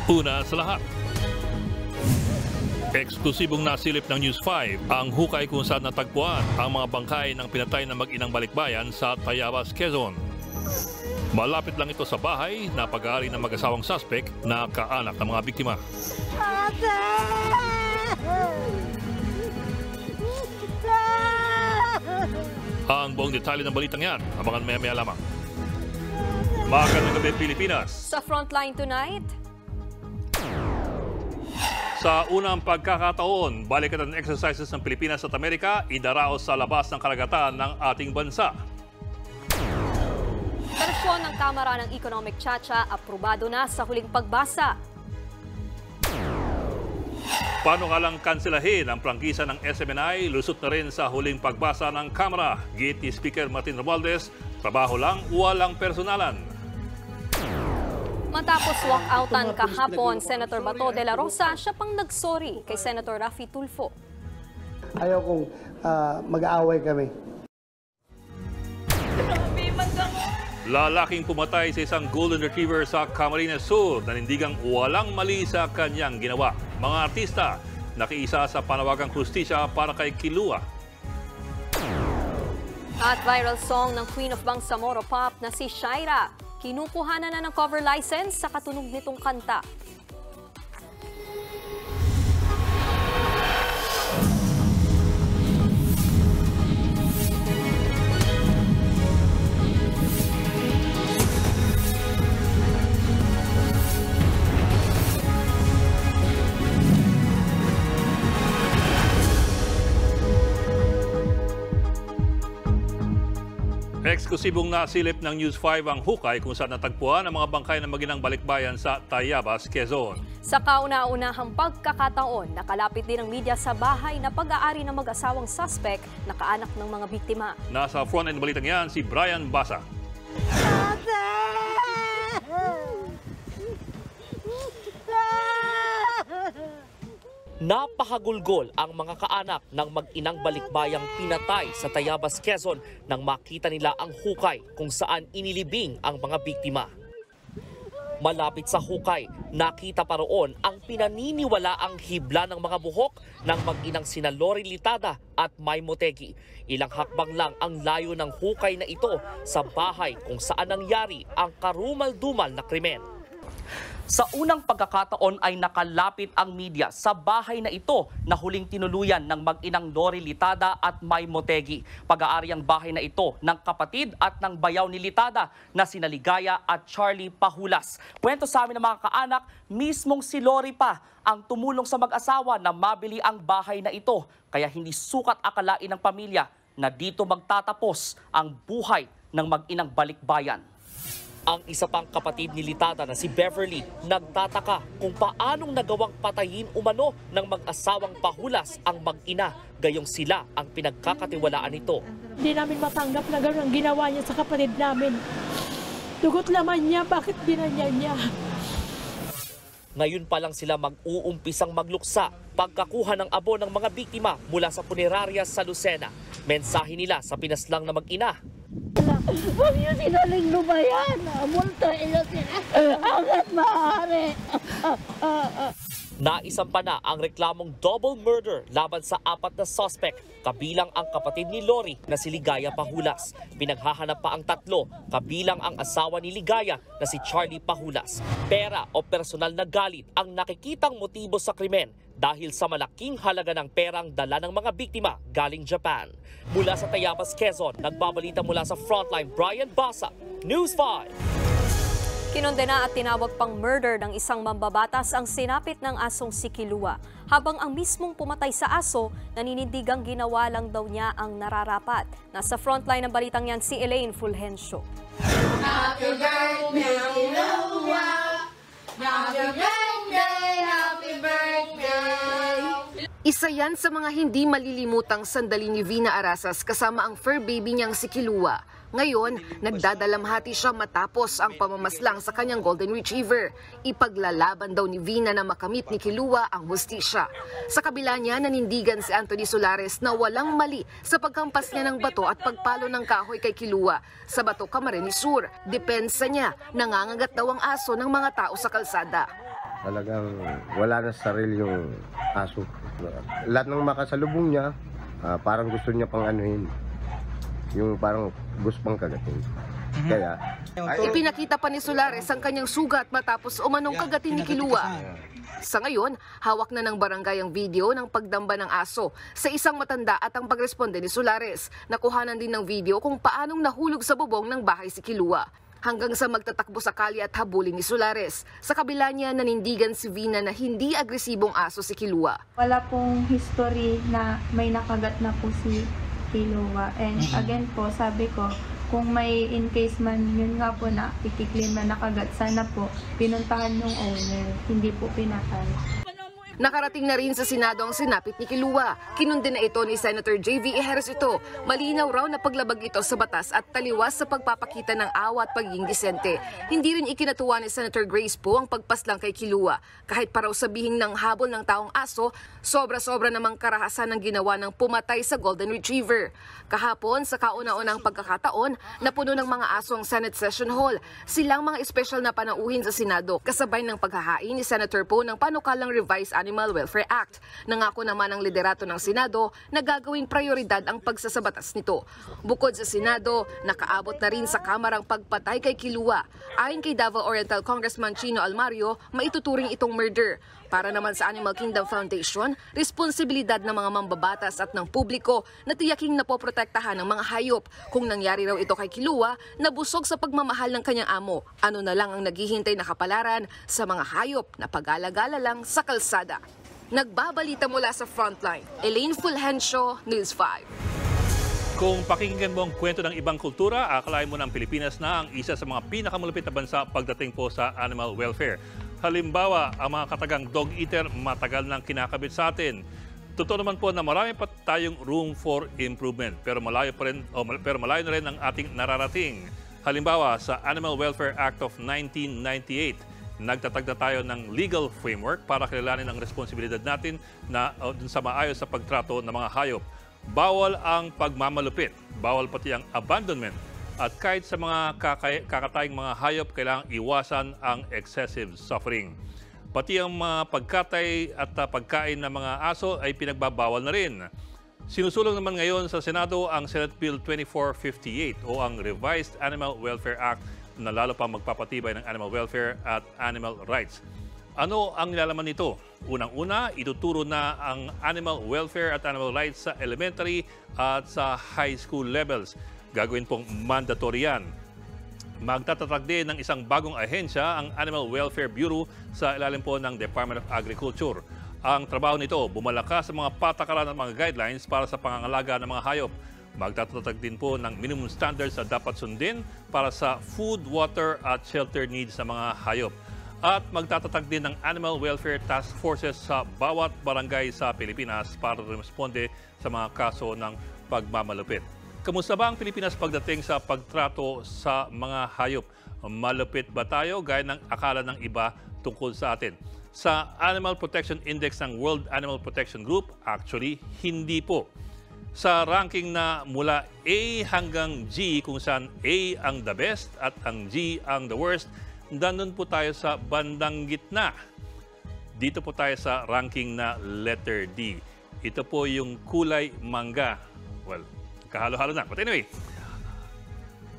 Una sa lahat, eksklusibong nasilip ng News 5 ang hukay kung saan natagpuan ang mga bangkay ng pinatay na mag-inang balikbayan sa Tayabas, Quezon. Malapit lang ito sa bahay na pag-aari ng mag-asawang suspect na kaanak ng mga biktima. Ang buong detalye ng balitang yan, abangan maya-maya lamang. Magandang gabi, Pilipinas. Sa Frontline tonight, sa unang pagkakataon, balikatan exercises ng Pilipinas at Amerika idaraos sa labas ng karagatan ng ating bansa. Versyon ng Kamara ng Economic Chacha aprobado na sa huling pagbasa. Paano nga lang kanselahin ang prangkisa ng SMNI, lusot na rin sa huling pagbasa ng Kamara. Git ni Speaker Martin Romualdez, trabaho lang, walang personalan. Matapos walkoutan kahapon, Senator Bato de la Rosa, siya pang nagsorry kay Senator Raffy Tulfo. Ayaw kong mag-aaway kami. Lalaking pumatay sa isang golden retriever sa Camarines Sur, nanindigang walang mali sa kanyang ginawa. Mga artista, nakiisa sa panawagang hustisya para kay Kilua. At viral song ng Queen of Bangsamoro Pop na si Shaira. Kinukuhanan na ng cover license sa katunog nitong kanta. Eksklusibong nasilip ng News 5 ang hukay kung saan natagpuan ang mga bangkay ng mag-inang balikbayan sa Tayabas, Quezon. Sa kauna-unahang pagkakataon, nakalapit din ang media sa bahay na pag-aari ng mag-asawang suspect na kaanak ng mga biktima. Nasa front-end balitang yan si Brian Basa. Napahagulgol ang mga kaanak ng mag-inang balikbayang pinatay sa Tayabas, Quezon nang makita nila ang hukay kung saan inilibing ang mga biktima. Malapit sa hukay, nakita pa roon ang pinaniniwalaang hibla ng mga buhok ng mag-inang sina Lori Litada at May Motegi. Ilang hakbang lang ang layo ng hukay na ito sa bahay kung saan nangyari ang karumal-dumal na krimen. Sa unang pagkakataon ay nakalapit ang media sa bahay na ito na huling tinuluyan ng mag-inang Lori Litada at May Motegi. Pag-aari ang bahay na ito ng kapatid at ng bayaw ni Litada na sina Ligaya at Charlie Pahulas. Kwento sa amin ng mga kaanak, mismong si Lori pa ang tumulong sa mag-asawa na mabili ang bahay na ito. Kaya hindi sukat akalain ng pamilya na dito magtatapos ang buhay ng mag-inang balikbayan. Ang isa pang kapatid ni Litada na si Beverly nagtataka kung paanong nagawang patayin umano ng mag-asawang Pahulas ang mag-ina, gayong sila ang pinagkakatiwalaan nito. Hindi namin matanggap na gano'n ang ginawa niya sa kapatid namin. Dugot laman niya, bakit binanyan niya? Ngayon pa lang sila mag-uumpisang magluksa pagkakuha ng abo ng mga biktima mula sa punerarya sa Lucena. Mensahe nila sa pinaslang na mag-ina. Huwag niyo sinaling lumayan. Multo niyo sila. Hanggat maaari. Naisampa na ang reklamong double murder laban sa 4 na suspect, kabilang ang kapatid ni Lori na si Ligaya Pahulas. Pinaghahanap pa ang 3, kabilang ang asawa ni Ligaya na si Charlie Pahulas. Pera o personal na galit ang nakikitang motibo sa krimen dahil sa malaking halaga ng perang dala ng mga biktima galing Japan. Mula sa Tayabas, Quezon, nagbabalita mula sa Frontline, Brian Basa, News 5. Kinondena at tinawag pang murder ng isang mambabatas ang sinapit ng asong si Kilua. Habang ang mismong pumatay sa aso, naninindigang ginawa lang daw niya ang nararapat. Nasa frontline ng balitang yan si Elaine Fulgencio. Happy birthday, Kilua! Happy birthday, happy birthday! Isa yan sa mga hindi malilimutang sandali ni Vina Arasas kasama ang fur baby niyang si Kilua. Ngayon, nagdadalamhati siya matapos ang pamamaslang sa kanyang golden retriever. Ipaglalaban daw ni Vina na makamit ni Kilua ang hustisya. Sa kabila niya, nanindigan si Anthony Solares na walang mali sa pagkampas niya ng bato at pagpalo ng kahoy kay Kilua sa Bato Camarines Sur. Depensa niya, nangangagat daw ang aso ng mga tao sa kalsada. Talagang wala na sarili yung aso. Lahat ng makasalubong niya, parang gusto niya pang anuhin. Yung parang gusto pang kagatin. Kaya, Ipinakita pa ni Solares ang kanyang sugat matapos umanong kagatin ni Kilua. Sa ngayon, hawak na ng barangay ang video ng pagdamba ng aso sa isang matanda at ang pagresponde ni Solares. Nakuhanan din ng video kung paanong nahulog sa bubong ng bahay si Kilua. Hanggang sa magtatakbo sa kalye at habulin ni Solares. Sa kabila niya, nanindigan si Vina na hindi agresibong aso si Kilua. Wala pong history na may nakagat na po si Kilua. And again po, sabi ko, kung may in case man yun nga po na ikiklaim na nakagat, sana po pinuntahan yung owner, hindi po pinatay. Nakarating na rin sa Senado ang sinapit ni Kilua. Kinundi na ito ni Senator J.V. Ejercito. Malinaw raw na paglabag ito sa batas at taliwas sa pagpapakita ng awa at pagiging disente. Hindi rin ikinatuwa ni Senator Grace Poe ang pagpaslang kay Kilua. Kahit pa raw sabihing ng habol ng taong aso, sobra-sobra namang karahasan ang ginawa ng pumatay sa Golden Retriever. Kahapon, sa kauna-unang pagkakataon, napuno ng mga aso ang Senate Session Hall. Silang mga espesyal na panauhin sa Senado, kasabay ng paghahain ni Senator Poe ng panukalang revised Animal Welfare Act. Nangako naman ang liderato ng Senado na gagawing prioridad ang pagsasabatas nito. Bukod sa Senado, nakaabot na rin sa Kamara ang pagpatay kay Kilua. Ayon kay Davao Oriental Congressman Chino Almario, maituturing itong murder. Para naman sa Animal Kingdom Foundation, responsibilidad ng mga mambabatas at ng publiko na tiyaking napoprotektahan ng mga hayop. Kung nangyari raw ito kay Kilua, nabusog sa pagmamahal ng kanyang amo. Ano na lang ang naghihintay na kapalaran sa mga hayop na pag-alagala lang sa kalsada. Nagbabalita mula sa Frontline, Elaine Fulgencio, News 5. Kung pakinggan mo ang kwento ng ibang kultura, akalain mo ng Pilipinas na ang isa sa mga pinakamalupit na bansa pagdating po sa animal welfare. Halimbawa, ang mga katagang dog eater matagal nang kinakabit sa atin. Totoo naman po na marami pa tayong room for improvement, pero malayo na rin ang ating nararating. Halimbawa, sa Animal Welfare Act of 1998, nagtatag na tayo ng legal framework para kilalanin ang responsibilidad natin na dun sa maayos sa pagtrato ng mga hayop. Bawal ang pagmamalupit, bawal pati ang abandonment. At kahit sa mga kakatayang mga hayop, kailangang iwasan ang excessive suffering. Pati ang mga pagkatay at pagkain ng mga aso ay pinagbabawal na rin. Sinusulong naman ngayon sa Senado ang Senate Bill 2458 o ang Revised Animal Welfare Act na lalo pa magpapatibay ng animal welfare at animal rights. Ano ang nilalaman nito? Unang-una, ituturo na ang animal welfare at animal rights sa elementary at sa high school levels. Gagawin pong mandatory yan. Magtatatag din ng isang bagong ahensya, ang Animal Welfare Bureau, sa ilalim po ng Department of Agriculture. Ang trabaho nito, bumalakas sa mga patakaran at mga guidelines para sa pangangalaga ng mga hayop. Magtatatag din po ng minimum standards na dapat sundin para sa food, water at shelter needs ng mga hayop. At magtatatag din ng Animal Welfare Task Forces sa bawat barangay sa Pilipinas para responde sa mga kaso ng pagmamalupit. Kamusta ba ang Pilipinas pagdating sa pagtrato sa mga hayop? Malupit ba tayo gaya ng akala ng iba tungkol sa atin? Sa Animal Protection Index ng World Animal Protection Group, actually, hindi po. Sa ranking na mula A hanggang G, kung saan A ang the best at ang G ang the worst, nandun po tayo sa bandang gitna. Dito po tayo sa ranking na letter D. Ito po yung kulay mangga. Well, kahalo-halo na. But anyway,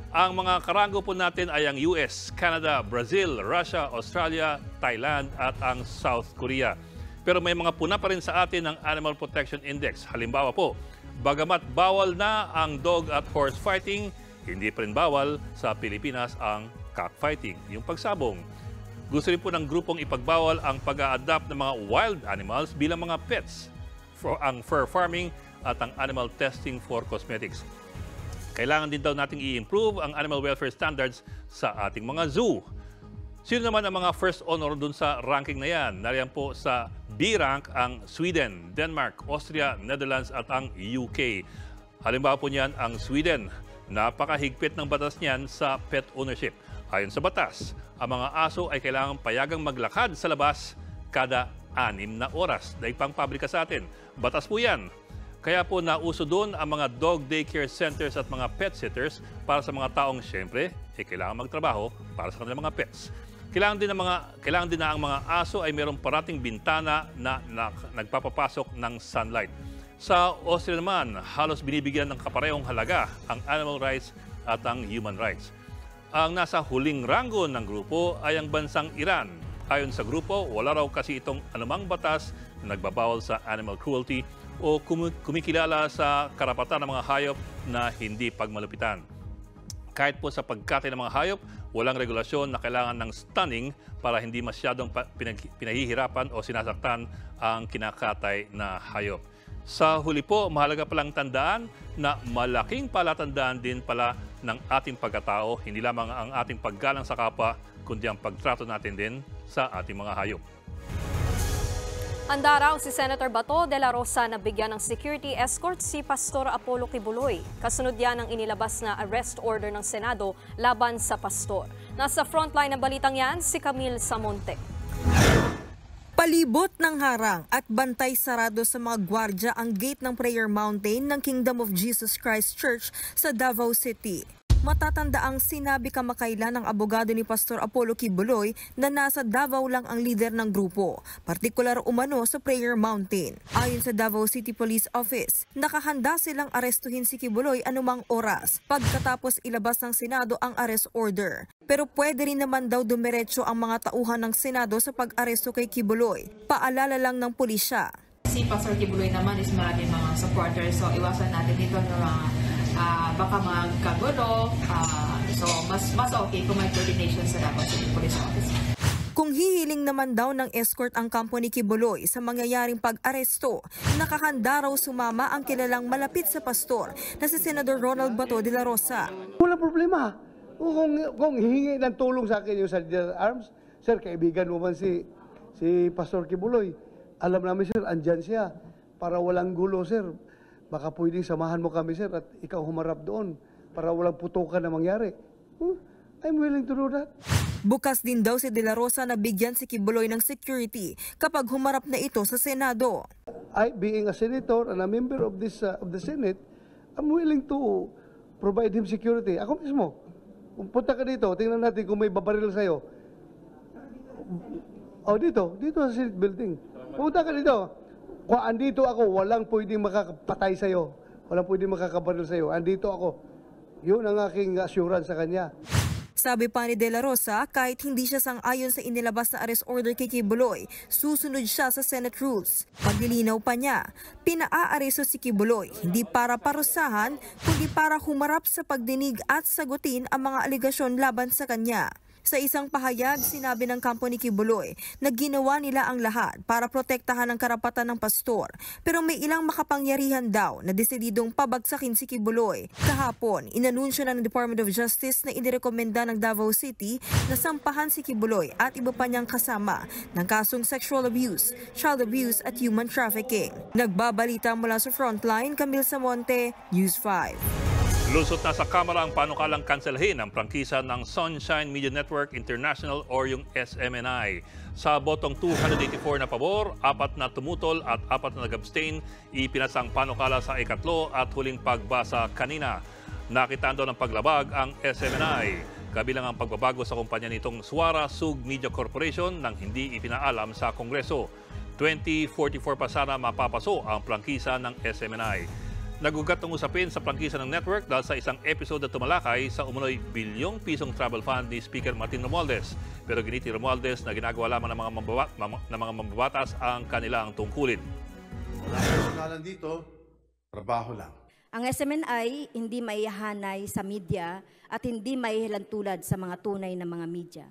ang mga karango po natin ay ang US, Canada, Brazil, Russia, Australia, Thailand at ang South Korea. Pero may mga puna pa rin sa atin ng Animal Protection Index. Halimbawa po, bagamat bawal na ang dog at horse fighting, hindi pa rin bawal sa Pilipinas ang cockfighting, yung pagsabong. Gusto rin po ng grupong ipagbawal ang pag-a-adapt ng mga wild animals bilang mga pets, ang fur farming at ang animal testing for cosmetics. Kailangan din daw nating i-improve ang animal welfare standards sa ating mga zoo. Sino naman ang mga first honor dun sa ranking na yan? Nariyan po sa B rank ang Sweden, Denmark, Austria, Netherlands at ang UK. Halimbawa po niyan ang Sweden. Napakahigpit ng batas niyan sa pet ownership. Ayon sa batas, ang mga aso ay kailangang payagang maglakad sa labas kada 6 na oras. Dahil pang pabrika sa atin. Batas po yan. Kaya po nauso doon ang mga dog daycare centers at mga pet sitters para sa mga taong siyempre kailangan magtrabaho para sa kanilang mga pets. Kailangan din na ang mga aso ay mayroong parating bintana na nagpapapasok ng sunlight. Sa Austria naman, halos binibigyan ng kaparehong halaga ang animal rights at ang human rights. Ang nasa huling ranggo ng grupo ay ang bansang Iran. Ayon sa grupo, wala raw kasi itong anumang batas na nagbabawal sa animal cruelty o kumikilala sa karapatan ng mga hayop na hindi pagmalupitan. Kahit po sa pagkatay ng mga hayop, walang regulasyon na kailangan ng stunning para hindi masyadong pinahihirapan o sinasaktan ang kinakatay na hayop. Sa huli po, mahalaga palang tandaan na malaking palatandaan din pala ng ating pagkatao, hindi lamang ang ating paggalang sa kapwa, kundi ang pagtrato natin din sa ating mga hayop. Handa raw si Senator Bato de la Rosa na bigyan ng security escort si Pastor Apollo Kibuloy. Kasunod yan ang inilabas na arrest order ng Senado laban sa pastor. Nasa frontline ng balitang yan, si Camille Samonte. Palibot ng harang at bantay sarado sa mga gwardya ang gate ng Prayer Mountain ng Kingdom of Jesus Christ Church sa Davao City. Matatandaang sinabi kamakailan ng abogado ni Pastor Apollo Kibuloy na nasa Davao lang ang lider ng grupo, partikular umano sa Prayer Mountain. Ayon sa Davao City Police Office, nakahanda silang arestuhin si Kibuloy anumang oras pagkatapos ilabas ng Senado ang arrest order. Pero pwede rin naman daw dumiretso ang mga tauhan ng Senado sa pag-aresto kay Kibuloy. Paalala lang ng pulisya. Si Pastor Kibuloy naman is maraming mga supporters, so iwasan natin dito ng mga baka magkagulo, so mas okay kung may coordination sa Davao City Police Office. Kung hihiling naman daw ng escort ang kampo ni Kibuloy sa mangyayaring pag-aresto, nakahanda raw sumama ang kilalang malapit sa pastor na si Senador Ronald Bato de la Rosa. Wala problema. Kung hihingi ng tulong sa akin yung Saldivar Arms, sir, kaibigan mo man si Pastor Kibuloy. Alam namin, sir, andyan siya para walang gulo, sir. Baka pwedeng samahan mo kami, sir, at ikaw humarap doon para walang putukan na mangyari. I'm willing to do that. Bukas din daw si De La Rosa na bigyan si Kibuloy ng security kapag humarap na ito sa Senado. Being a senator and a member of the Senate, I'm willing to provide him security. Ako mismo, punta ka dito, tingnan natin kung may babaril sa'yo. Dito sa Senate building. Punta ka dito. Kung andito ako, walang pwedeng makakapatay sa'yo. Walang pwedeng makakabaril sa'yo. Andito ako. Yun ang aking assurance sa kanya. Sabi pa ni De La Rosa, kahit hindi siya sang-ayon sa inilabas na arrest order kay Kibuloy, susunod siya sa Senate rules. Paglilinaw pa niya, pinaa-aresto si Kibuloy hindi para parusahan, kundi para humarap sa pagdinig at sagutin ang mga aligasyon laban sa kanya. Sa isang pahayag, sinabi ng kampo ni Kibuloy na ginawa nila ang lahat para protektahan ang karapatan ng pastor. Pero may ilang makapangyarihan daw na desididong pabagsakin si Kibuloy. Kahapon, inanunsyo ng Department of Justice na inirekomenda ng Davao City na sampahan si Kibuloy at iba pa niyang kasama ng kasong sexual abuse, child abuse at human trafficking. Nagbabalita mula sa Frontline, Camille Samonte, News 5. Lusot na sa Kamara ang panukalang kanselahin ang prangkisa ng Sunshine Media Network International o yung SMNI. Sa botong 284 na pabor, 4 na tumutol at 4 na nag-abstain, ipinasang panukala sa ikatlo at huling pagbasa kanina. Nakitaan daw ng paglabag ang SMNI. Kabilang ang pagbabago sa kumpanya nitong Suara Sug Media Corporation nang hindi ipinaalam sa Kongreso. 2044 pa sana mapapaso ang prangkisa ng SMNI. Nagugat ng usapin sa prangkisa ng network dahil sa isang episode na tumalakay sa umunoy bilyong pisong travel fund ni Speaker Martin Romualdez. Pero giniti Romualdez na ginagawa lamang ng mga mambabatas ang kanilang tungkulin. Wala personalan dito, trabaho lang. Ang SMNI hindi maihanay sa media at hindi maihilantulad sa mga tunay na mga media.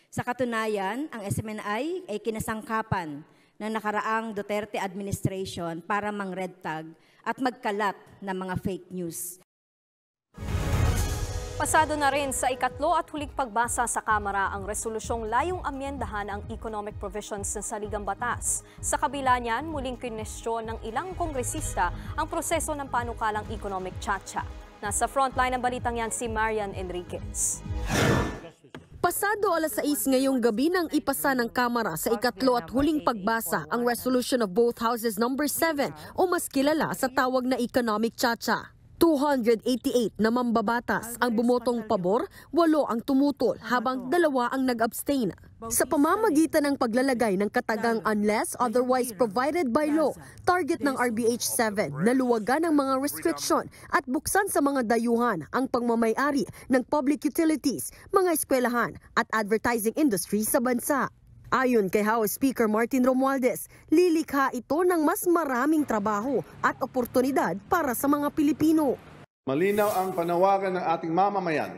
Sa katunayan, ang SMNI ay kinasangkapan ng nakaraang Duterte administration para mang-red tag at magkalat ng mga fake news. Pasado na rin sa ikatlo at huling pagbasa sa Kamara ang resolusyong layong amyendahan ang economic provisions ng saligang batas. Sa kabila niyan, muling kinwestiyon ng ilang kongresista ang proseso ng panukalang economic chacha. Nasa frontline ng balitang yan si Marian Enriquez. Pasado alas 6 ngayong gabi nang ipasa ng Kamara sa ikatlo at huling pagbasa ang resolution of both houses number 7 o mas kilala sa tawag na economic chacha. 288 na mambabatas ang bumotong pabor, 8 ang tumutol habang 2 ang nag-abstain. Sa pamamagitan ng paglalagay ng katagang unless otherwise provided by law, target ng RBH 7 na luwagan ang mga restriction at buksan sa mga dayuhan ang pagmamayari ng public utilities, mga eskwelahan at advertising industry sa bansa. Ayon kay House Speaker Martin Romualdez, lilikha ito ng mas maraming trabaho at oportunidad para sa mga Pilipino. Malinaw ang panawagan ng ating mamamayan.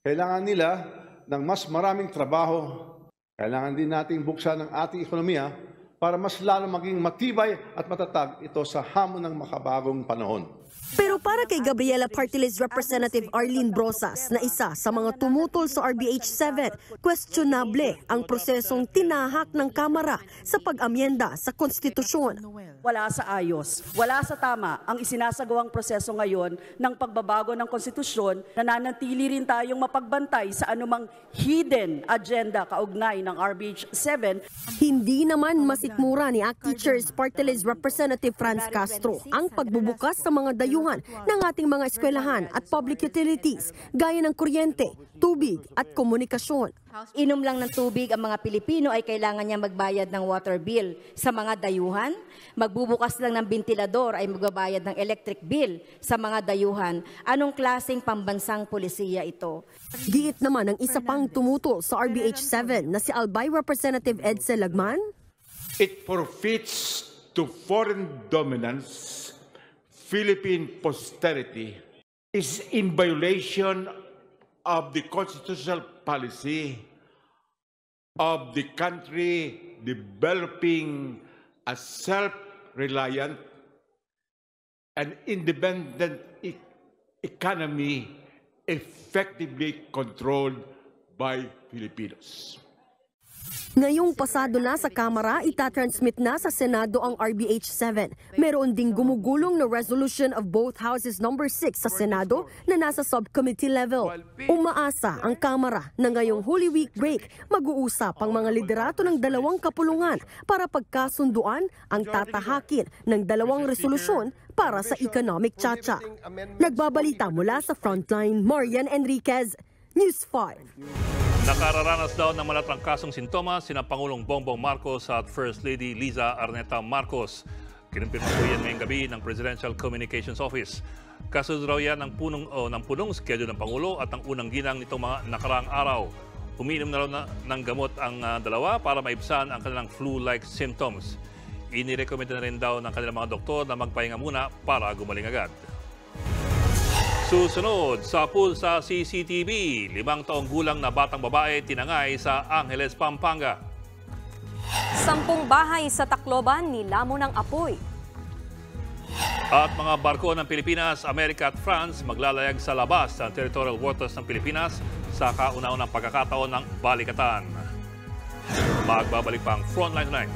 Kailangan nila ng mas maraming trabaho. Kailangan din nating buksan ang ating ekonomiya para mas lalo maging matibay at matatag ito sa hamon ng makabagong panahon. Pero para kay Gabriela Party List Representative Arlene Brosas na isa sa mga tumutol sa RBH 7, questionable ang prosesong tinahak ng Kamara sa pag-amyenda sa konstitusyon. Wala sa ayos, wala sa tama ang isinasagawang proseso ngayon ng pagbabago ng konstitusyon. Nananatili rin tayong mapagbantay sa anumang hidden agenda kaugnay ng RBH 7. Hindi naman masikmura ni ACT Teachers Party List Representative Franz Castro ang pagbubukas sa mga dayuhan ng ating mga eskwelahan at public utilities gaya ng kuryente, tubig at komunikasyon. Inom lang ng tubig ang mga Pilipino ay kailangan niya magbayad ng water bill. Sa mga dayuhan, magbubukas lang ng bentilador ay magbabayad ng electric bill. Sa mga dayuhan, anong klaseng pambansang polisiya ito? Giit naman ng isa pang tumutol sa RBH 7 na si Albay Representative Edsel Lagman. It forfeits to foreign dominance Philippine posterity, is in violation of the constitutional policy of the country developing a self-reliant and independent economy effectively controlled by Filipinos. Ngayong pasado na sa Kamara, itatransmit na sa Senado ang RBH 7. Meron ding gumugulong na resolution of both houses number 6 sa Senado na nasa subcommittee level. Umaasa ang Kamara na ngayong Holy Week break, mag-uusap ang mga liderato ng 2 kapulungan para pagkasunduan ang tatahakin ng 2 resolusyon para sa economic tsa-tsa. Nagbabalita mula sa Frontline, Marian Enriquez, News 5. Nakararanas daw ng malatrangkasong sintomas sina Pangulong Bongbong Marcos at First Lady Liza Arneta Marcos. Kinumpirma po yan ngayong gabi ng Presidential Communications Office. Kasunod raw yan ng punong schedule ng Pangulo at ang unang ginang nitong mga nakaraang araw. Umiinom na raw ng gamot ang dalawa para maibsan ang kanilang flu-like symptoms. Inirekomenda na rin daw ng kanilang mga doktor na magpahinga muna para gumaling agad. Susunod, sa pool sa CCTV, 5 taong gulang na batang babae tinangay sa Angeles, Pampanga. 10 bahay sa Tacloban nilamon ng apoy. At mga barko ng Pilipinas, Amerika at France maglalayag sa labas ng territorial waters ng Pilipinas sa kauna-unang pagkakataon ng balikatan. Magbabalik pa ang Frontline Tonight.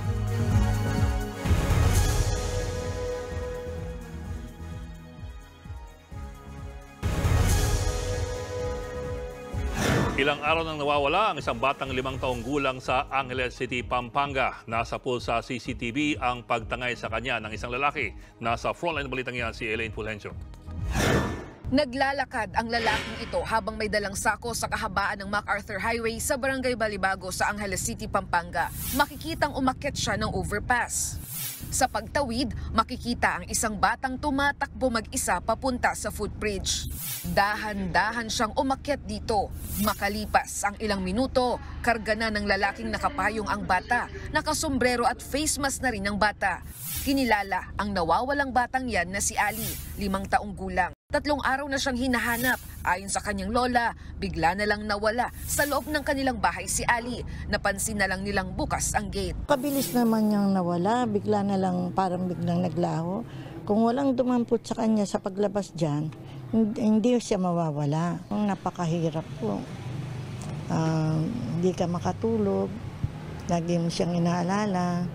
Ilang araw nang nawawala ang isang batang 5 taong gulang sa Angeles City, Pampanga. Nasa pool sa CCTV ang pagtangay sa kanya ng isang lalaki. Nasa frontline balitang yan si Elaine Fulgencio. Naglalakad ang lalaking ito habang may dalang sako sa kahabaan ng MacArthur Highway sa Barangay Balibago sa Angeles City, Pampanga. Makikitang umakyat siya ng overpass. Sa pagtawid, makikita ang isang batang tumatakbo mag-isa papunta sa footbridge. Dahan-dahan siyang umakyat dito. Makalipas ang ilang minuto, karga na ng lalaking nakapayong ang bata. Nakasombrero at face mask na rin ang bata. Kinilala ang nawawalang batang yan na si Ali, 5 taong gulang. 3 araw na siyang hinahanap. Ayon sa kanyang lola, bigla na lang nawala sa loob ng kanilang bahay si Ali. Napansin na lang nilang bukas ang gate. Kabilis naman niyang nawala, bigla na lang parang biglang naglaho. Kung walang dumampot sa kanya sa paglabas dyan, hindi siya mawawala. Napakahirap po. Hindi ka makatulog, lagi mo siyang inaalala.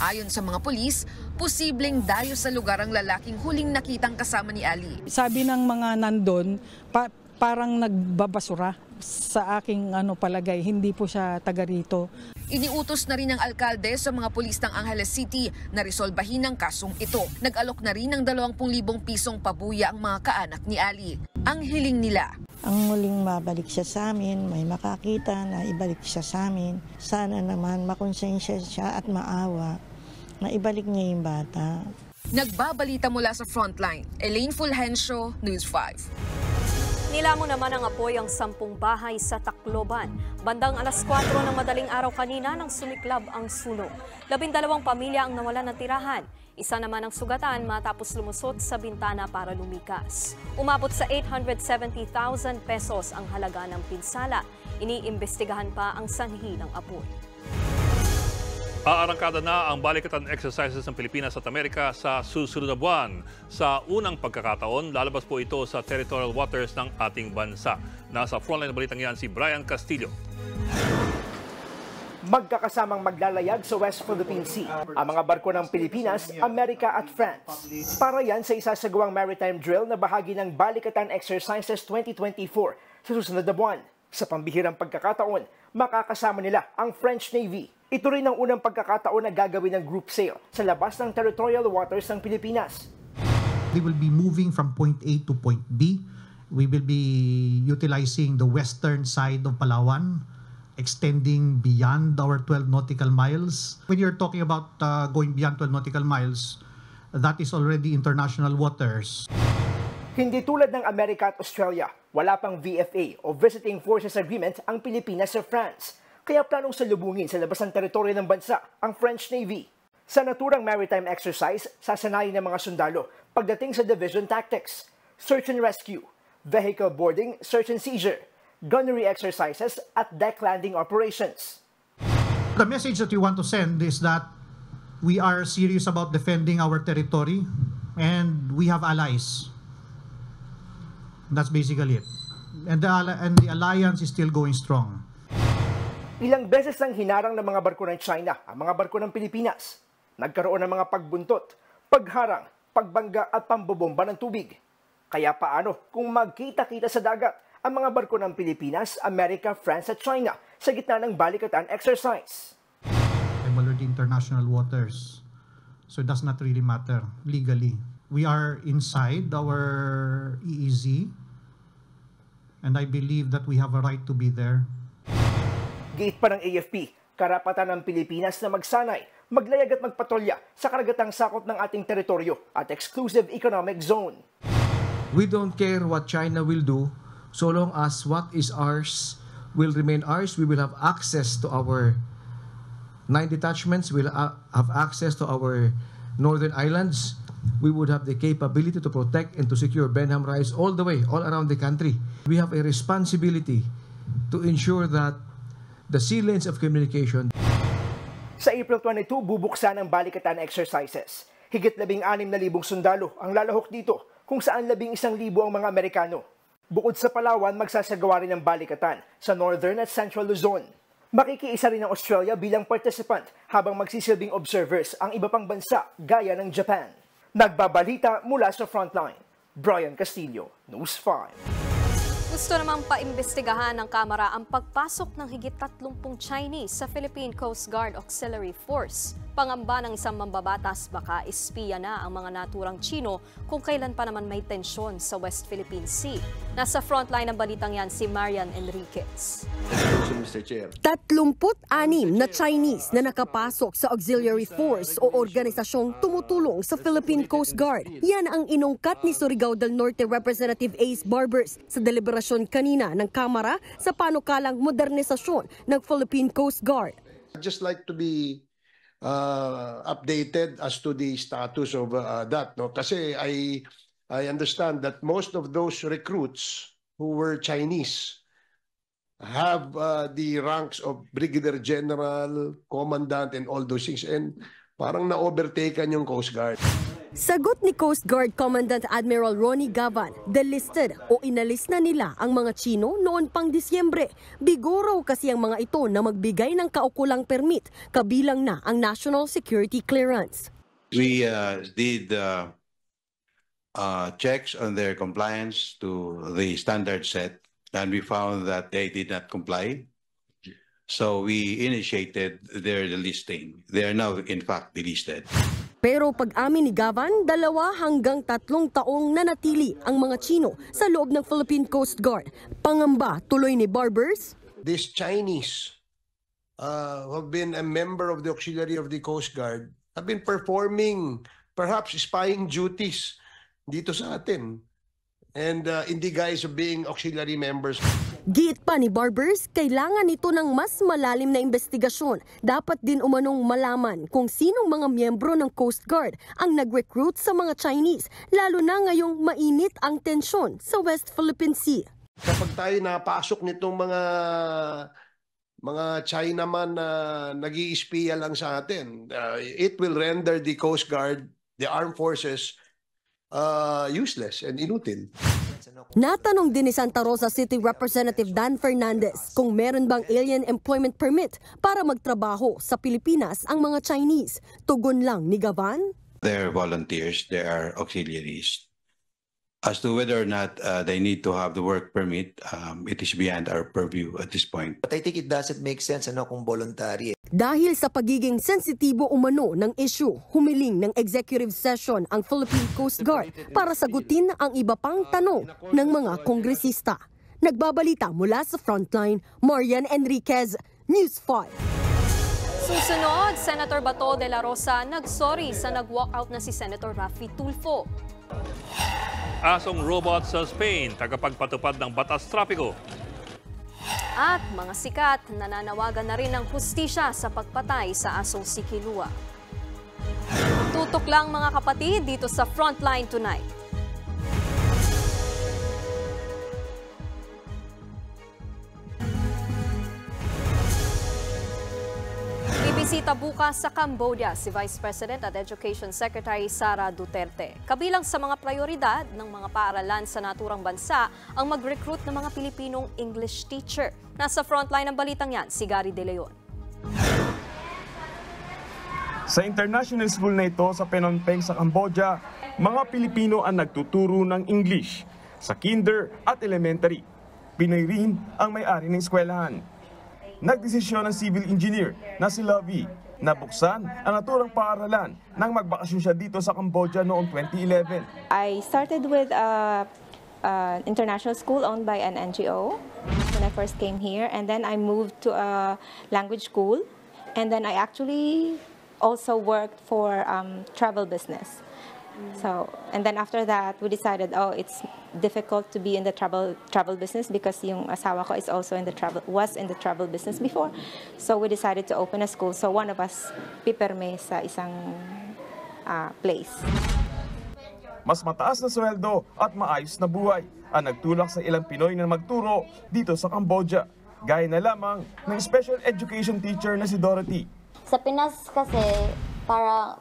Ayon sa mga pulis, posibleng dayo sa lugar ang lalaking huling nakitang kasama ni Ali. Sabi ng mga nandun, parang nagbabasura sa aking palagay, hindi po siya taga rito. Iniutos na rin ng alkalde sa mga pulis ng Angeles City na resolbahin ang kasong ito. Nag-alok na rin ng 20,000 pisong pabuya ang mga kaanak ni Ali. Ang hiling nila, ang muling mabalik siya sa amin, may makakita na ibalik siya sa amin. Sana naman makonsensya siya at maawa na ibalik niya yung bata. Nagbabalita mula sa Frontline, Elaine Fulgencio, News 5. Nilamon naman ang apoy ang 10 bahay sa Tacloban. Bandang alas 4 ng madaling araw kanina nang sumiklab ang sunog. 12 pamilya ang nawalan ng tirahan. Isa naman ang sugatan matapos lumusot sa bintana para lumikas. Umabot sa 870,000 pesos ang halaga ng pinsala. Iniimbestigahan pa ang sanhi ng apoy. Aarangkada na ang balikatan exercises ng Pilipinas at Amerika sa susunod na buwan. Sa unang pagkakataon, lalabas po ito sa territorial waters ng ating bansa. Nasa frontline na balitang yan si Brian Castillo. Magkakasamang maglalayag sa West Philippine Sea ang mga barko ng Pilipinas, Amerika at France. Para yan sa isasagawang maritime drill na bahagi ng Balikatan Exercises 2024 sa susunod na buwan. Sa pambihirang pagkakataon, makakasama nila ang French Navy. Ito rin ang unang pagkakataon na gagawin ng group sail sa labas ng territorial waters ng Pilipinas. We will be moving from point A to point B. We will be utilizing the western side of Palawan, extending beyond our 12 nautical miles. When you're talking about going beyond 12 nautical miles, that is already international waters. Hindi tulad ng Amerika at Australia, wala pang VFA o Visiting Forces Agreement ang Pilipinas sa France. Kaya planong salubungin sa labas ng teritoryo ng bansa ang French Navy. Sa naturang maritime exercise, sasanayin ng mga sundalo pagdating sa division tactics, search and rescue, vehicle boarding, search and seizure, gunnery exercises at deck landing operations. The message that we want to send is that we are serious about defending our territory and we have allies. That's basically it. And the alliance is still going strong. Ilang beses nang hinarang ng mga barko ng China ang mga barko ng Pilipinas. Nagkaroon ng mga pagbuntot, pagharang, pagbangga at pambobomba ng tubig. Kaya paano kung magkita-kita sa dagat ang mga barko ng Pilipinas, Amerika, France at China sa gitna ng balikatan exercise? I'm already international waters, so it does not really matter legally. We are inside our EEZ, and I believe that we have a right to be there. Giit pa ng AFP, karapatan ng Pilipinas na magsanay, maglayag at magpatrolya sa karagatang sakop ng ating teritoryo at exclusive economic zone. We don't care what China will do, so long as what is ours will remain ours. We will have access to our 9 detachments, we'll have access to our northern islands. We would have the capability to protect and to secure Benham rights all the way, all around the country. We have a responsibility to ensure that the sea lanes of communication. Sa April 22, bubuksan ang balikatan exercises. Higit 16,000 sundalo ang lalahok dito, kung saan 11,000 ang mga Amerikano. Bukod sa Palawan, magsasagawa rin ng balikatan sa Northern at Central Luzon. Makikiisa rin ang Australia bilang participant habang magsisilbing observers ang iba pang bansa gaya ng Japan. Nagbabalita mula sa Frontline, Brian Castillo, News 5. Gusto namang paimbestigahan ng Kamara ang pagpasok ng higit 30 Chinese sa Philippine Coast Guard Auxiliary Force. Pangamba ng isang mambabatas, baka espiya na ang mga naturang Chino kung kailan pa naman may tensyon sa West Philippine Sea. Nasa frontline ng balitang yan si Marian Enriquez. 36 na Chinese na nakapasok sa Auxiliary Force o organisasyong tumutulong sa Philippine Coast Guard. Yan ang inungkat ni Surigao del Norte Representative Ace Barbers sa deliberasyon kanina ng Kamara sa panukalang modernisasyon ng Philippine Coast Guard. I'd just like to be updated as to the status of that. No? Kasi I understand that most of those recruits who were Chinese have the ranks of Brigadier General, Commandant, and all those things. And parang na-overtaken yung Coast Guard. Sagot ni Coast Guard Commandant Admiral Ronnie Gavan, delisted o inalis na nila ang mga Chino noon pang Disyembre. Bigo raw kasi ang mga ito na magbigay ng kaukulang permit, kabilang na ang National Security Clearance. We did checks on their compliance to the standard set, and we found that they did not comply. So we initiated their delisting. They are now in fact delisted. Pero pag-amin ni Gavan, 2 hanggang 3 taong nanatili ang mga Chino sa loob ng Philippine Coast Guard. Pangamba tuloy ni Barbers. These Chinese who have been a member of the auxiliary of the Coast Guard have been performing perhaps spying duties dito sa atin. And in the guise of being auxiliary members. Giit pa ni Barbers, kailangan ito ng mas malalim na investigasyon. Dapat din umanong malaman kung sinong mga miyembro ng Coast Guard ang nag-recruit sa mga Chinese, lalo na ngayong mainit ang tensyon sa West Philippine Sea. Kapag tayo napasok nitong mga Chinaman na nag-iispiya lang sa atin, it will render the Coast Guard, the armed forces, useless and inutil. Natanong din ni Santa Rosa City Representative Dan Fernandez kung meron bang alien employment permit para magtrabaho sa Pilipinas ang mga Chinese. Tugon lang ni Gavan. They're volunteers, they are auxiliaries. As to whether or not they need to have the work permit, it is beyond our purview at this point. But I think it doesn't make sense kung voluntary. Dahil sa pagiging sensitibo umano ng issue, humiling ng executive session ang Philippine Coast Guard para sagutin ang iba pang tanong ng mga kongresista. Nagbabalita mula sa Frontline, Marian Enriquez, News 5. Susunod, Senator Bato de la Rosa nagsorry sa nag-walkout na si Senator Raffy Tulfo. Asong robot sa Spain, tagapagpatupad ng batas trapiko. At mga sikat, nananawagan na rin ng hustisya sa pagpatay sa asong si Kilua. Tutok lang mga kapatid dito sa Frontline Tonight. Bibisita bukas sa Cambodia si Vice President at Education Secretary Sara Duterte. Kabilang sa mga prioridad ng mga paaralan sa naturang bansa ang mag-recruit ng mga Pilipinong English teacher. Nasa frontline ng balitang yan, si Gary De Leon. Sa international school na ito sa Phnom Penh sa Cambodia, mga Pilipino ang nagtuturo ng English sa kinder at elementary. Pinoy rin ang may-ari ng eskwelahan. Nagdesisyon ng civil engineer na si Lovey na buksan ang naturang paaralan nang magbakasyon siya dito sa Cambodia noong 2011. I started with an international school owned by an NGO when I first came here, and then I moved to a language school, and then I actually also worked for travel business. So, and then after that, we decided, it's difficult to be in the travel business because yung asawa ko was in the travel business before. So we decided to open a school. So one of us pipirme sa isang place. Mas mataas na sweldo at maayos na buhay ang nagtulak sa ilang Pinoy na magturo dito sa Cambodia. Gaya na lamang ng special education teacher na si Dorothy. Sa Pinas kasi para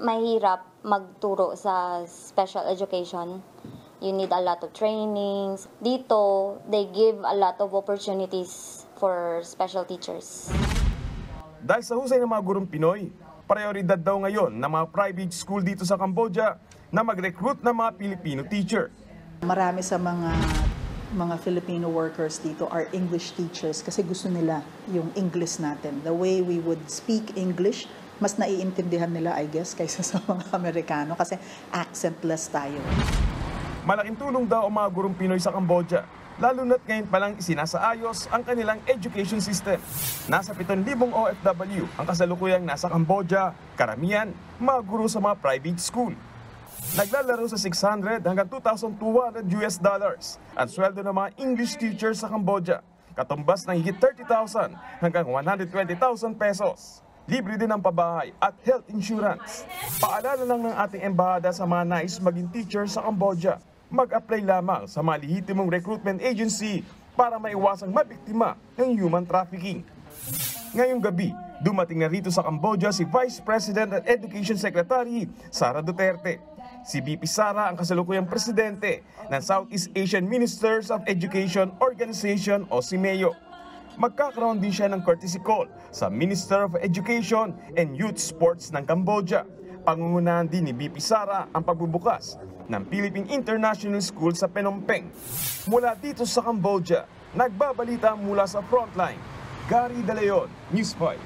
mahirap magturo sa special education. You need a lot of trainings. Dito, they give a lot of opportunities for special teachers. Dahil sa husay ng mga gurong Pinoy, prioridad daw ngayon ng mga private school dito sa Cambodia na mag-recruit ng mga Filipino teacher. Marami sa mga Filipino workers dito are English teachers kasi gusto nila yung English natin. The way we would speak English, mas naiintindihan nila, I guess, kaysa sa mga Amerikano kasi accentless tayo. Malaking tulong daw ang mga gurong Pinoy sa Cambodia, lalo na't ngayon palang isinasaayos ang kanilang education system. Nasa 7,000 OFW ang kasalukuyang nasa Cambodia, karamihan mga guro sa mga private school. Naglalaro sa $600 hanggang $2,200 ang sweldo ng mga English teachers sa Cambodia, katumbas ng higit 30,000 hanggang 120,000 pesos. Libre din ang pabahay at health insurance. Paalala lang ng ating embahada sa mga nais maging teacher sa Cambodia. Mag-apply lamang sa mga lehitimong recruitment agency para maiwasang mabiktima ng human trafficking. Ngayong gabi, dumating na rito sa Cambodia si Vice President at Education Secretary Sara Duterte. Si VP Sara ang kasalukuyang presidente ng Southeast Asian Ministers of Education Organization o SIMEO. Magkakaroon din siya ng courtesy call sa Minister of Education and Youth Sports ng Cambodia. Pangungunahan din ni VP Sara ang pagbubukas ng Philippine International School sa Phnom Penh. Mula dito sa Cambodia, nagbabalita mula sa Frontline, Gary De Leon, News 5.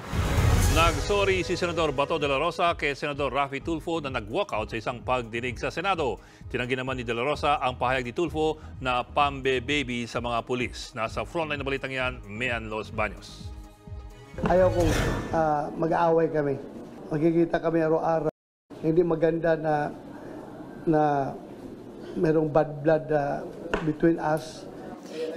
Nagsorry si Senador Bato de la Rosa kay Senador Raffy Tulfo na nag-walkout sa isang pagdinig sa Senado. Tinanggi naman ni de la Rosa ang pahayag ni Tulfo na pambe-baby sa mga pulis. Nasa frontline na balitang yan, Mean Los Baños. Ayaw kong mag-aaway kami. Magkikita kami araw-araw. Hindi maganda na merong bad blood between us.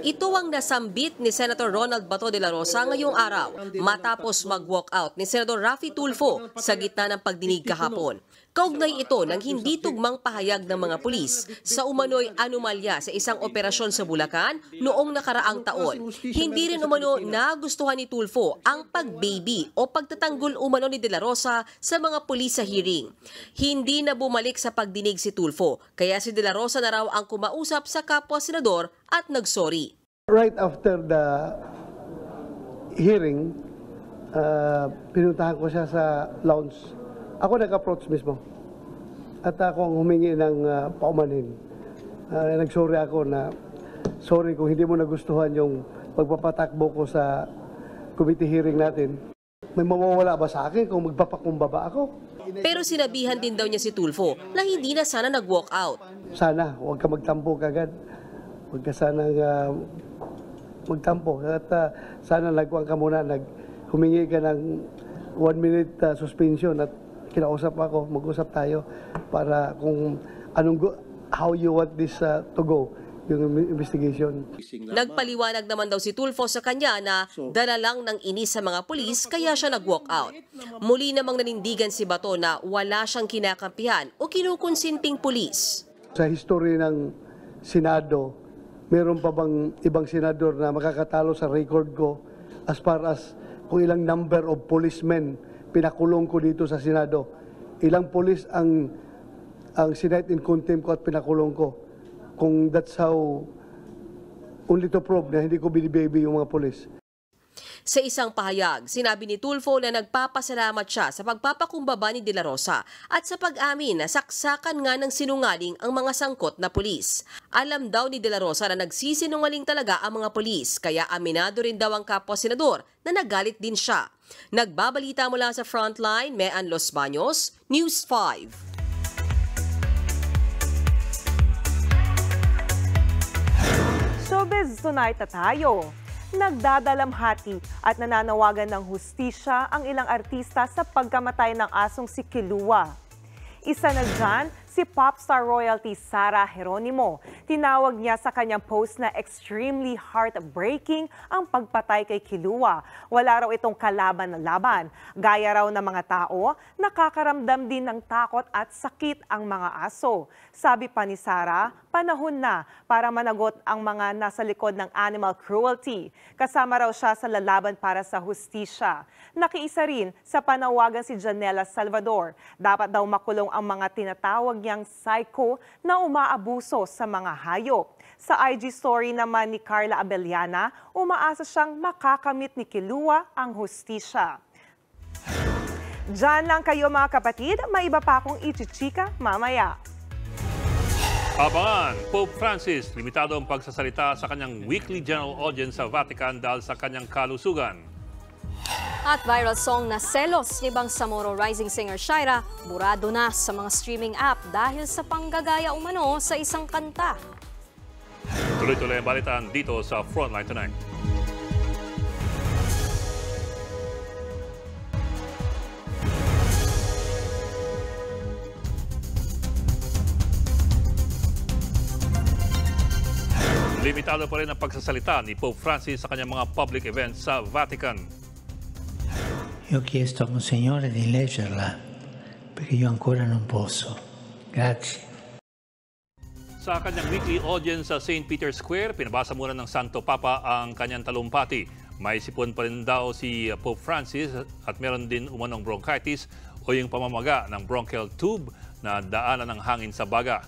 Ito ang nasambit ni Senator Ronald Bato de la Rosa ngayong araw matapos mag-walkout ni Senador Raffy Tulfo sa gitna ng pagdinig kahapon. Kaugnay ito ng hindi tugmang pahayag ng mga pulis sa umano'y anomalya sa isang operasyon sa Bulacan noong nakaraang taon. Hindi rin umano nagustuhan ni Tulfo ang pag-baby o pagtatanggol umano ni De La Rosa sa mga pulis sa hearing. Hindi na bumalik sa pagdinig si Tulfo, kaya si De La Rosa na raw ang kumausap sa kapwa senador at nagsorry. Right after the hearing, pinuntahan ko siya sa lounge. Ako nag-approach mismo. At ako ang humingi ng paumanhin. Nag-sorry ako na, sorry kung hindi mo nagustuhan yung pagpapatakbo ko sa committee hearing natin. May mawawala ba sa akin kung magpapakumbaba ako? Pero sinabihan din daw niya si Tulfo na hindi na sana nag-walk out. Sana, huwag ka magtampo kagad. Huwag ka sana magtampo. At sana nagkuhan ka muna, humingi ka ng 1-minute suspension at kinausap ako, mag-usap tayo para kung how you want this to go, yung investigation. Nagpaliwanag naman daw si Tulfo sa kanya na dala lang ng inis sa mga pulis kaya siya nag-walk out. Muli namang nanindigan si Bato na wala siyang kinakampihan o kinukonsinting pulis. Sa history ng Senado, meron pa bang ibang senador na makakatalo sa record ko as far as kung ilang number of policemen pinakulong ko dito sa Senado. Ilang pulis ang sinight in contempt ko at pinakulong ko. Kung that's how, only to prove na hindi ko binibaby yung mga pulis. Sa isang pahayag, sinabi ni Tulfo na nagpapasalamat siya sa pagpapakumbaba ni De La Rosa at sa pag-amin na saksakan nga ng sinungaling ang mga sangkot na pulis. Alam daw ni De La Rosa na nagsisinungaling talaga ang mga pulis, kaya aminado rin daw ang kapwa senador na nagalit din siya. Nagbabalita mula sa Frontline, Mean Los Baños, News 5. Showbiz tonight na tayo. Nagdadalamhati at nananawagan ng hustisya ang ilang artista sa pagkamatay ng asong si Kilua. Isa na dyan, si popstar royalty Sara Geronimo. Tinawag niya sa kanyang post na extremely heartbreaking ang pagpatay kay Kilua. Wala raw itong kalaban na laban. Gaya raw ng mga tao, nakakaramdam din ng takot at sakit ang mga aso. Sabi pa ni Sara, panahon na para managot ang mga nasa likod ng animal cruelty. Kasama raw siya sa lalaban para sa hustisya. Nakiisa rin sa panawagan si Janela Salvador. Dapat daw makulong ang mga tinatawag niyang psycho na umaabuso sa mga hayop. Sa IG story naman ni Carla Abellana, umaasa siyang makakamit ni Kilua ang hustisya. Diyan lang kayo mga kapatid, may iba pa akong ichichika mamaya. Abangan, Pope Francis, limitado ang pagsasalita sa kanyang weekly general audience sa Vatican dahil sa kanyang kalusugan. At viral song na Selos ni Bangsamoro rising singer Shaira, burado na sa mga streaming app dahil sa panggagaya umano sa isang kanta. Tuloy-tuloy ang balitaan dito sa Frontline Tonight. Limitado pa rin ang pagsasalita ni Pope Francis sa kanyang mga public events sa Vatican. Io ho chiesto a Monsignore di leggerla perché io ancora non posso. Grazie. Sa kanyang weekly audience sa St. Peter's Square, pinabasa muna ng Santo Papa ang kanyang talumpati. May sipon pa rin daw si Pope Francis at meron din umanong bronchitis o yung pamamaga ng bronchial tube na daanan ng hangin sa baga.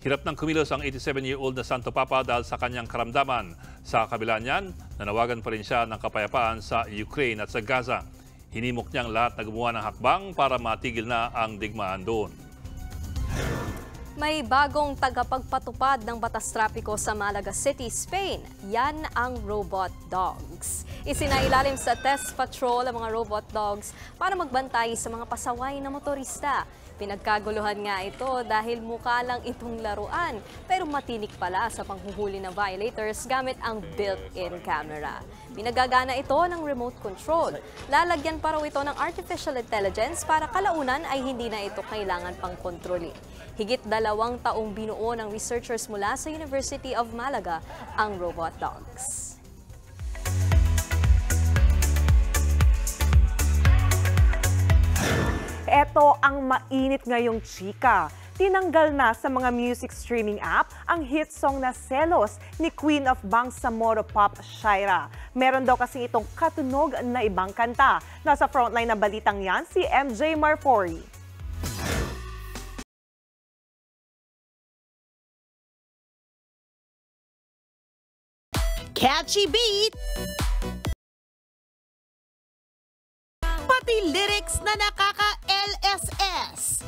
Hirap ng kumilos ang 87-year-old na Santo Papa dahil sa kanyang karamdaman. Sa kabila niyan, nanawagan pa rin siya ng kapayapaan sa Ukraine at sa Gaza. Hinimok niyang lahat na gumawa ng hakbang para matigil na ang digmaan doon. May bagong tagapagpatupad ng batas trapiko sa Malaga City, Spain. Yan ang robot dogs. Isinailalim sa test patrol ang mga robot dogs para magbantay sa mga pasaway na motorista. Pinagkaguluhan nga ito dahil mukha lang itong laruan pero matinik pala sa panghuhuli ng violators gamit ang built-in camera. Pinagagana ito ng remote control. Lalagyan pa raw ito ng artificial intelligence para kalaunan ay hindi na ito kailangan pang kontrolin. Higit 2 taong binuo ng researchers mula sa University of Malaga ang robot dogs. Ito ang mainit ngayong chika. Tinanggal na sa mga music streaming app ang hit song na Selos ni Queen of Bangsamoro Pop, Shaira. Meron daw kasi itong katunog na ibang kanta. Nasa frontline ng balitang yan si MJ Marfori. Catchy beat! Pati lyrics na nakaka-LSS.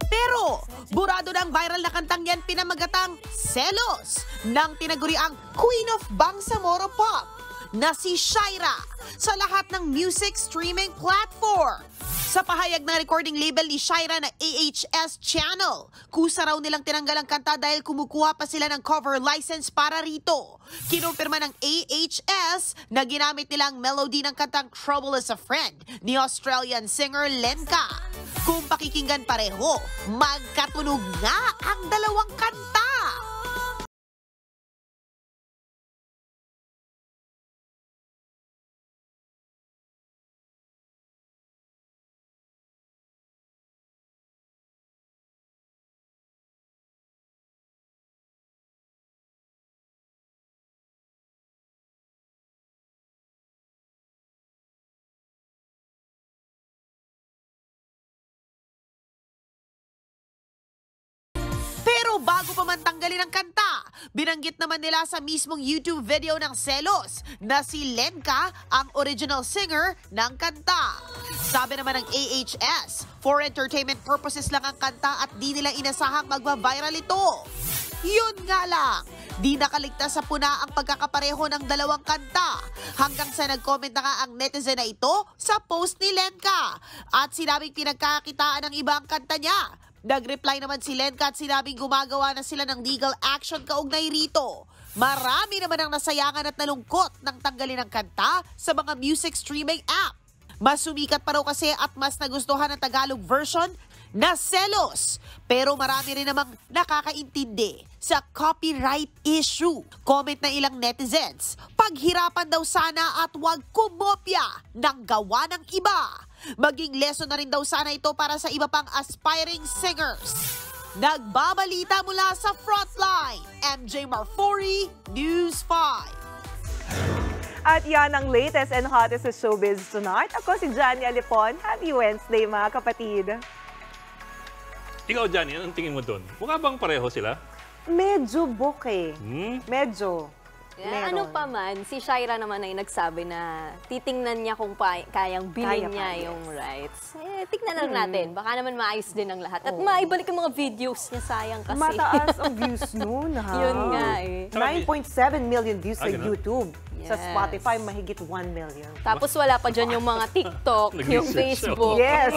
Pero, burado ng viral na kantang yan pinamagatang Selos ng tinaguriang Queen of Bangsamoro Pop na si Shaira sa lahat ng music streaming platform. Sa pahayag ng recording label ni Shaira na AHS Channel, kusa raw nilang tinanggal ang kanta dahil kumukuha pa sila ng cover license para rito. Kinumpirma ng AHS na ginamit nilang melody ng kantang Trouble is a Friend ni Australian singer Lenka. Kung pakikinggan pareho, magkatunog nga ang dalawang kanta. Bago pa man tanggalin ang kanta, binanggit naman nila sa mismong YouTube video ng Selos na si Lenka ang original singer ng kanta. Sabi naman ng AHS, for entertainment purposes lang ang kanta at di nila inasahang magba-viral ito. Yun nga lang, di nakaligtas sa puna ang pagkakapareho ng dalawang kanta hanggang sa nag-comment na nga ang netizen na ito sa post ni Lenka at sinabing pinagkakakitaan ng iba ang kanta niya. Nag-reply naman si Lenka at sinabing gumagawa na sila ng legal action kaugnay rito. Marami naman ang nasayangan at nalungkot ng tanggalin ng kanta sa mga music streaming app. Mas sumikat pa raw kasi at mas nagustuhan ang Tagalog version na Selos. Pero marami rin namang nakakaintindi sa copyright issue. Comment na ilang netizens, paghirapan daw sana at huwag kumopya ng gawa ng iba. Maging lesson na rin daw sana ito para sa iba pang aspiring singers. Nagbabalita mula sa Frontline, MJ Marfori, News 5. At yan ang latest and hottest sa showbiz tonight. Ako si Johnny Alipon. Happy Wednesday mga kapatid. Ikaw, Johnny, anong tingin mo doon? Mukha bang pareho sila? Medyo bokeh. Medyo. Yeah, ano pa man, si Shaira naman ay nagsabi na titingnan niya kung kayang bilhin niya yung rights. Tignan lang natin. Baka naman maayos din ang lahat. At maibalik ang mga videos niya, sayang kasi. Mataas ang views noon, ha? Yun nga eh. 9.7 million views sa YouTube. Yes. Sa Spotify, mahigit 1 million. Tapos wala pa dyan yung mga TikTok, yung Facebook. Yes.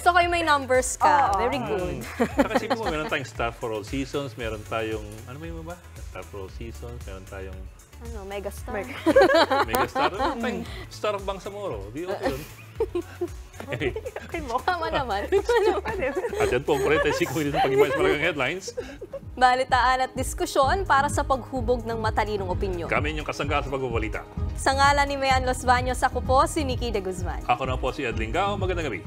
Gusto ko yung may numbers ka. Very good. Saka isipin mo, meron tayong Star for All Seasons, meron tayong, ano ba yung ba? Star for All Seasons, meron tayong... Ano, Megastar. Megastar. Meron tayong Star of Bangsamoro. Di okay yun. Okay mo. Tama naman. At yan po, 45 minutes ng pag-ibayas malagang headlines. Balitaan at diskusyon para sa paghubog ng matalinong opinyon. Kami inyong kasangga sa pagbabalita. Sa ngalan ni Mayan Los Baños, ako po si Nikki de Guzman. Ako na po si Edling Gao. Magandang gabi.